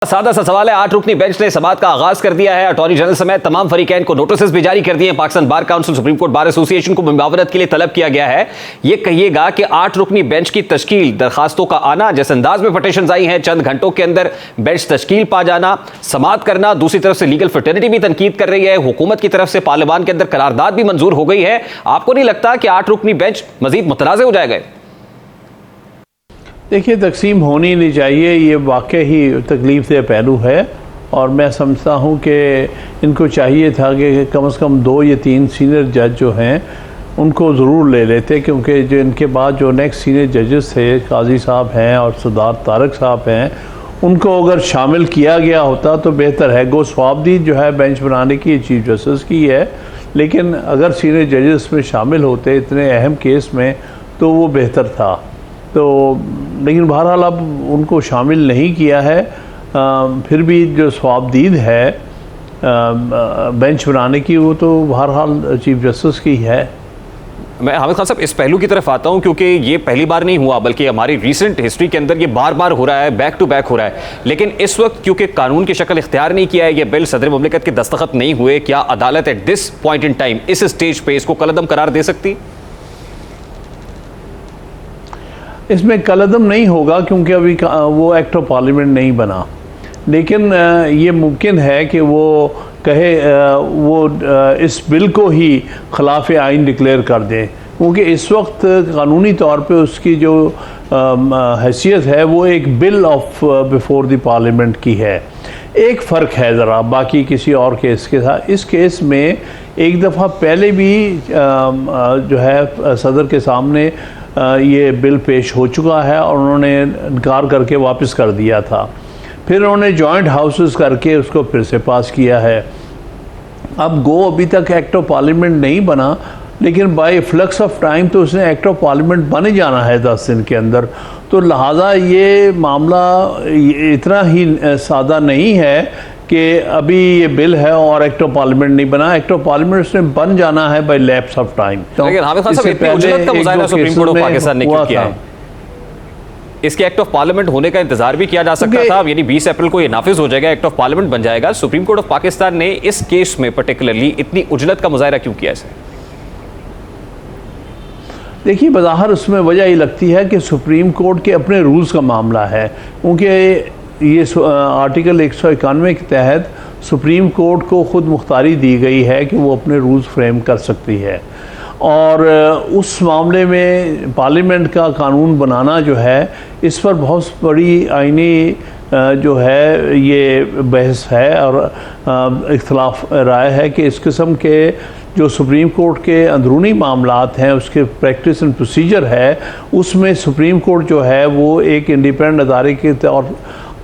सादा सा सवाल है। 8 रुकनी बेंच ने समाअत का आगाज कर दिया है। अटॉर्नी जनरल समेत तमाम फरीकैन को नोटिस भी जारी कर दिए हैं। Pakistan bar council, supreme court bar association को मुआवनत के लिए तलब किया गया है। ये कहिएगा कि 8 रुकनी बेंच की तश्कील, दरखास्तों का आना, जिस अंदाज में पटिशन आई हैं, चंद घंटों के अंदर बेंच तश्कील पा जाना, समाअत करना, दूसरी तरफ से लीगल फ्रेटर्निटी भी तनकीद कर रही है, हुकूमत की तरफ से पार्लियामान के अंदर करारदाद भी मंजूर हो गई है। आपको नहीं लगता कि 8 रुकनी बेंच मजीद मुतनाज़ हो जाएगा? देखिए, तकसीम होनी नहीं चाहिए, ये वाकई ही तकलीफ से पहलू है। और मैं समझता हूँ कि इनको चाहिए था कि कम से कम 2 या 3 सीनियर जज जो हैं उनको ज़रूर ले लेते, क्योंकि जो इनके बाद जो नेक्स्ट सीनियर जजेस थे, काजी साहब हैं और सरदार तारक साहब हैं, उनको अगर शामिल किया गया होता तो बेहतर है। गो स्वाबदीद जो है बेंच बनाने की चीफ जस्टिस की है, लेकिन अगर सीनियर जजेस में शामिल होते इतने अहम केस में तो वो बेहतर था। तो लेकिन बहरहाल अब उनको शामिल नहीं किया है। फिर भी जो स्वाबदीद है बेंच बनाने की, वो तो बहरहाल चीफ जस्टिस की है। मैं हामिद खान साहब इस पहलू की तरफ आता हूं, क्योंकि ये पहली बार नहीं हुआ, बल्कि हमारी रीसेंट हिस्ट्री के अंदर ये बार बार हो रहा है, बैक टू बैक हो रहा है। लेकिन इस वक्त क्योंकि कानून की शक्ल इख्तियार नहीं किया है, ये बिल सदर मुमलिकत के दस्तखत नहीं हुए, क्या अदालत at this point in time, इस स्टेज पे इसको कलअदम करार दे सकती? इसमें कलअदम नहीं होगा क्योंकि अभी वो एक्ट ऑफ पार्लियामेंट नहीं बना। लेकिन ये मुमकिन है कि वो कहे वो इस बिल को ही खिलाफ आइन डिक्लेयर कर दें, क्योंकि इस वक्त कानूनी तौर पे उसकी जो हैसियत है वो एक bill of before the parliament की है। एक फ़र्क है ज़रा बाकी किसी और केस के साथ। इस केस में एक दफ़ा पहले भी जो है सदर के सामने ये बिल पेश हो चुका है और उन्होंने इनकार करके वापस कर दिया था। फिर उन्होंने जॉइंट हाउसेस करके उसको फिर से पास किया है। अब गो अभी तक एक्ट ऑफ पार्लियामेंट नहीं बना, लेकिन बाय फ्लक्स ऑफ टाइम तो उसने एक्ट ऑफ पार्लियामेंट बन जाना है 10 दिन के अंदर। तो लिहाजा ये मामला इतना ही सादा नहीं है कि अभी ये बिल है और एक्ट ऑफ पार्लियामेंट नहीं बना। एक्ट ऑफ पार्लियामेंट उसने बन जाना है बाय लैप्स ऑफ टाइम। लेकिन हामिद खान साहब, इतनी उजलत का मुजाहिरा सुप्रीम कोर्ट ऑफ पाकिस्तान ने क्यों किया है? इसके एक्ट ऑफ पार्लियामेंट होने का इंतजार भी किया जा सकता था। यानी 20 अप्रैल को ये नाफिज हो जाएगा, एक्ट ऑफ पार्लियामेंट बन जाएगा। सुप्रीम कोर्ट ऑफ पाकिस्तान ने इस केस में पर्टिकुलरली इतनी उजलत का मुजाहिरा क्यों किया इसे? देखिए, बज़ाहिर उसमें वजह ये लगती है कि सुप्रीम कोर्ट के अपने रूल्स का मामला है, क्योंकि ये आर्टिकल 191 के तहत सुप्रीम कोर्ट को ख़ुद मुख्तारी दी गई है कि वो अपने रूल्स फ्रेम कर सकती है। और उस मामले में पार्लियामेंट का कानून बनाना जो है, इस पर बहुत बड़ी आईनी जो है ये बहस है और इख्तलाफ राय है कि इस किस्म के जो सुप्रीम कोर्ट के अंदरूनी मामलात हैं, उसके प्रैक्टिस एंड प्रोसीजर है, उसमें सुप्रीम कोर्ट जो है वो एक इंडिपेंडेंट अदारे के तौर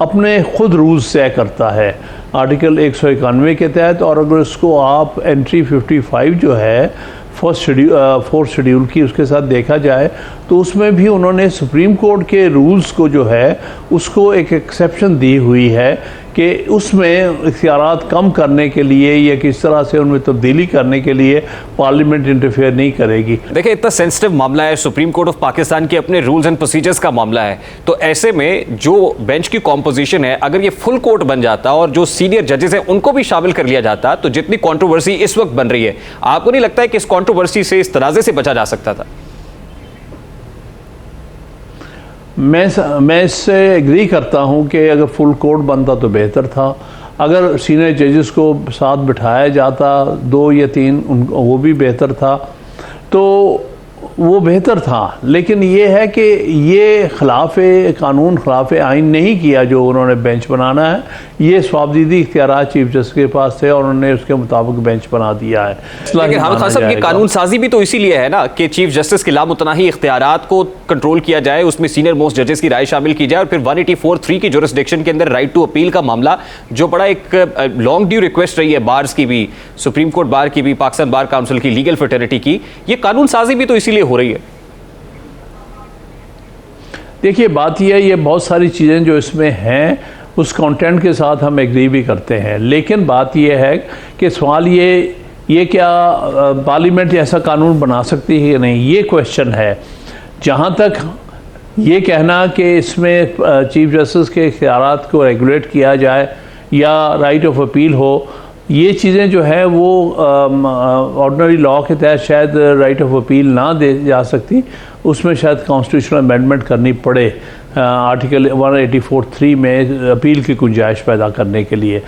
अपने ख़ुद रूल्स तय करता है आर्टिकल 191 के तहत। और अगर उसको आप एंट्री 55 जो है फोर्थ शेड्यूल की, उसके साथ देखा जाए तो उसमें भी उन्होंने सुप्रीम कोर्ट के रूल्स को जो है उसको एक एक्सेप्शन दी हुई है कि उसमें इख्तियारात कम करने के लिए या किस तरह से उनमें तब्दीली करने के लिए पार्लियामेंट इंटरफेयर नहीं करेगी। देखिए, इतना सेंसिटिव मामला है, सुप्रीम कोर्ट ऑफ पाकिस्तान के अपने रूल्स एंड प्रोसीजर्स का मामला है, तो ऐसे में जो बेंच की कॉम्पोजिशन है, अगर ये फुल कोर्ट बन जाता और जो सीनियर जजेस हैं उनको भी शामिल कर लिया जाता, तो जितनी कॉन्ट्रोवर्सी इस वक्त बन रही है, आपको नहीं लगता है कि इस कॉन्ट्रोवर्सी से, इस तनाज़े से बचा जा सकता था? मैं इससे एग्री करता हूँ कि अगर फुल कोर्ट बनता तो बेहतर था। अगर सीनियर जजेस को साथ बिठाया जाता 2 या 3, वो भी बेहतर था, तो वो बेहतर था। लेकिन ये है कि ये खिलाफ कानून, खिलाफ आइन नहीं किया जो उन्होंने बेंच बनाना है। ये स्वाबदीदी इख्तियार चीफ जस्टिस के पास थे और उन्होंने उसके मुताबिक बेंच बना दिया है। लेकिन हामिद खान साहब, ये कानून साजी भी तो इसीलिए है ना कि चीफ जस्टिस के लामुतनाही इख्तियारात को कंट्रोल किया जाए, उसमें सीनियर मोस्ट जजेस की राय शामिल की जाए, और फिर 184(3) की जुरिस्डिक्शन के अंदर राइट टू अपील का मामला, जो बड़ा एक लॉन्ग ड्यू रिक्वेस्ट रही है बार्स की भी, सुप्रीम कोर्ट बार की भी, पाकिस्तान बार काउंसिल की, लीगल फ्रेटर्निटी की, ये कानून साजी भी तो इसीलिए हो रही है। देखिए, बात यह है, ये बहुत सारी चीज़ें जो इसमें हैं उस कंटेंट के साथ हम एग्री भी करते हैं, लेकिन बात यह है कि सवाल ये क्या पार्लियामेंट ऐसा कानून बना सकती है या नहीं, ये क्वेश्चन है। जहाँ तक ये कहना कि इसमें चीफ जस्टिस के इख्तियारात को रेगुलेट किया जाए या राइट ऑफ अपील हो, ये चीज़ें जो है वो ऑर्डिनरी लॉ के तहत शायद राइट ऑफ अपील ना दे जा सकती, उसमें शायद कॉन्स्टिट्यूशनल अमेंडमेंट करनी पड़े आर्टिकल 184(3) में अपील की गुंजाइश पैदा करने के लिए।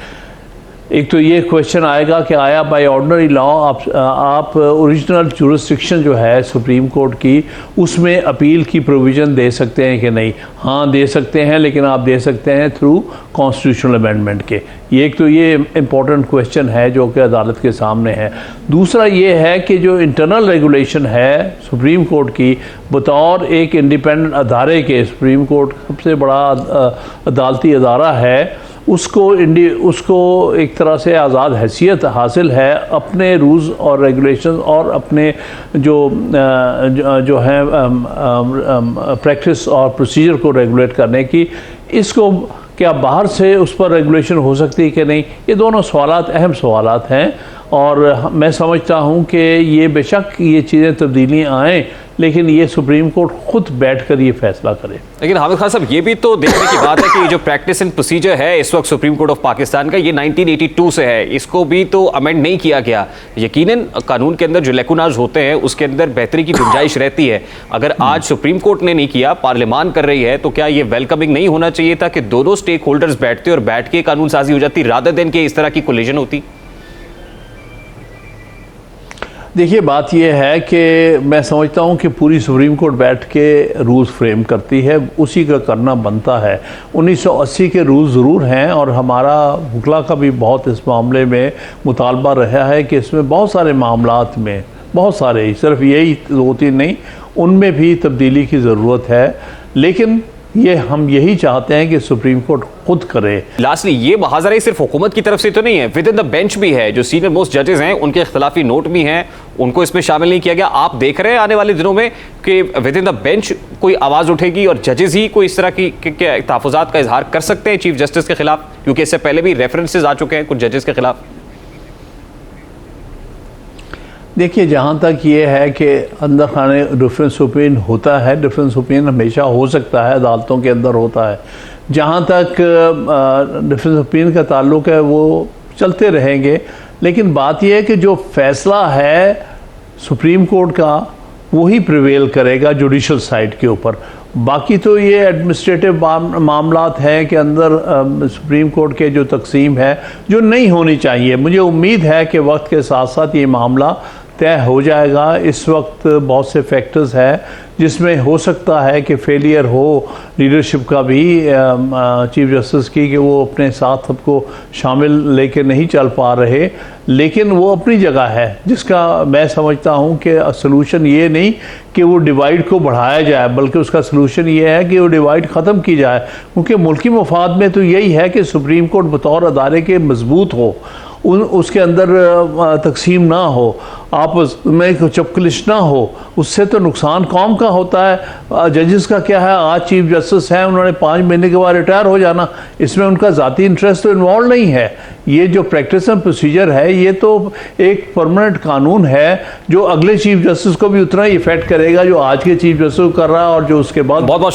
एक तो ये क्वेश्चन आएगा कि आया बाय ऑर्डिनरी लॉ आप ओरिजिनल जुरिस्डिक्शन जो है सुप्रीम कोर्ट की, उसमें अपील की प्रोविज़न दे सकते हैं कि नहीं? हाँ, दे सकते हैं, लेकिन आप दे सकते हैं थ्रू कॉन्स्टिट्यूशनल अमेंडमेंट के। ये एक तो ये इम्पोर्टेंट क्वेश्चन है जो कि अदालत के सामने है। दूसरा ये है कि जो इंटरनल रेगुलेशन है सुप्रीम कोर्ट की, बतौर एक इंडिपेंडेंट अदारे के, सुप्रीम कोर्ट सबसे बड़ा अदालती अदारा है, उसको एक तरह से आज़ाद हैसियत हासिल है अपने रूल्स और रेगुलेशन और अपने जो है प्रैक्टिस और प्रोसीजर को रेगुलेट करने की। इसको क्या बाहर से उस पर रेगुलेशन हो सकती है कि नहीं? ये दोनों सवालात अहम सवालात हैं और मैं समझता हूँ कि ये बेशक ये चीज़ें तब्दीलियाँ आएँ, लेकिन ये सुप्रीम कोर्ट खुद बैठकर ये फैसला करे। लेकिन हामिद खान साहब, ये भी तो देखने की बात है कि जो प्रैक्टिस एंड प्रोसीजर है इस वक्त सुप्रीम कोर्ट ऑफ पाकिस्तान का, ये 1982 से है, इसको भी तो अमेंड नहीं किया गया। यकीनन कानून के अंदर जो लेकुनाज होते हैं उसके अंदर बेहतरी की गुंजाइश रहती है। अगर आज सुप्रीम कोर्ट ने नहीं किया, पार्लियामान कर रही है, तो क्या ये वेलकमिंग नहीं होना चाहिए था कि दोनों स्टेक होल्डर्स बैठते और बैठ के कानून साजी हो जाती, रादर देन के इस तरह की कोलिजन होती? देखिए, बात यह है कि मैं समझता हूँ कि पूरी सुप्रीम कोर्ट बैठ के रूल्स फ्रेम करती है, उसी का करना बनता है। 1980 के रूल्स ज़रूर हैं और हमारा वकला का भी बहुत इस मामले में मुतालबा रहा है कि इसमें बहुत सारे मामलात में, बहुत सारे, सिर्फ यही 2-3 नहीं, उनमें भी तब्दीली की ज़रूरत है। लेकिन ये हम यही चाहते हैं कि सुप्रीम कोर्ट खुद करे। लास्टली, ये मुहाज़रा सिर्फ हुकूमत की तरफ से तो नहीं है, विद इन द बेंच भी है। जो सीनियर मोस्ट जजेस हैं उनके इख्तिलाफी नोट भी हैं, उनको इसमें शामिल नहीं किया गया। आप देख रहे हैं आने वाले दिनों में कि विद इन द बेंच कोई आवाज़ उठेगी और जजेस ही कोई इस तरह की तहफ़्फ़ुज़ात का इजहार कर सकते हैं चीफ जस्टिस के खिलाफ, क्योंकि इससे पहले भी रेफरेंसेज आ चुके हैं कुछ जजेस के खिलाफ? देखिए, जहाँ तक ये है कि अंदर खाने डिफरेंस ओपिनियन होता है, डिफरेंस ओपिनियन हमेशा हो सकता है, अदालतों के अंदर होता है। जहाँ तक डिफरेंस ओपिनियन का ताल्लुक़ है वो चलते रहेंगे, लेकिन बात यह है कि जो फैसला है सुप्रीम कोर्ट का वही प्रिवेल करेगा जुडिशल साइड के ऊपर। बाकी तो ये एडमिनिस्ट्रेटिव मामलात हैं कि अंदर सुप्रीम कोर्ट के जो तकसीम है जो नहीं होनी चाहिए। मुझे उम्मीद है कि वक्त के साथ साथ ये मामला तय हो जाएगा। इस वक्त बहुत से फैक्टर्स हैं जिसमें हो सकता है कि फेलियर हो लीडरशिप का भी चीफ जस्टिस की, कि वो अपने साथ सबको शामिल लेके नहीं चल पा रहे, लेकिन वो अपनी जगह है जिसका मैं समझता हूँ कि सलूशन ये नहीं कि वो डिवाइड को बढ़ाया जाए, बल्कि उसका सलूशन ये है कि वो डिवाइड ख़त्म की जाए। क्योंकि मुल्की मफाद में तो यही है कि सुप्रीम कोर्ट बतौर अदारे के मजबूत हो, उसके अंदर तकसीम ना हो, आपस में चपकलिश ना हो, उससे तो नुकसान कौम का होता है। जजेस का क्या है, आज चीफ जस्टिस हैं, उन्होंने 5 महीने के बाद रिटायर हो जाना, इसमें उनका ज़ाती इंटरेस्ट तो इन्वॉल्व नहीं है। ये जो प्रैक्टिस एंड प्रोसीजर है ये तो एक परमानेंट कानून है जो अगले चीफ जस्टिस को भी उतना ही इफेक्ट करेगा जो आज के चीफ जस्टिस को कर रहा है और जो उसके बाद। बहुत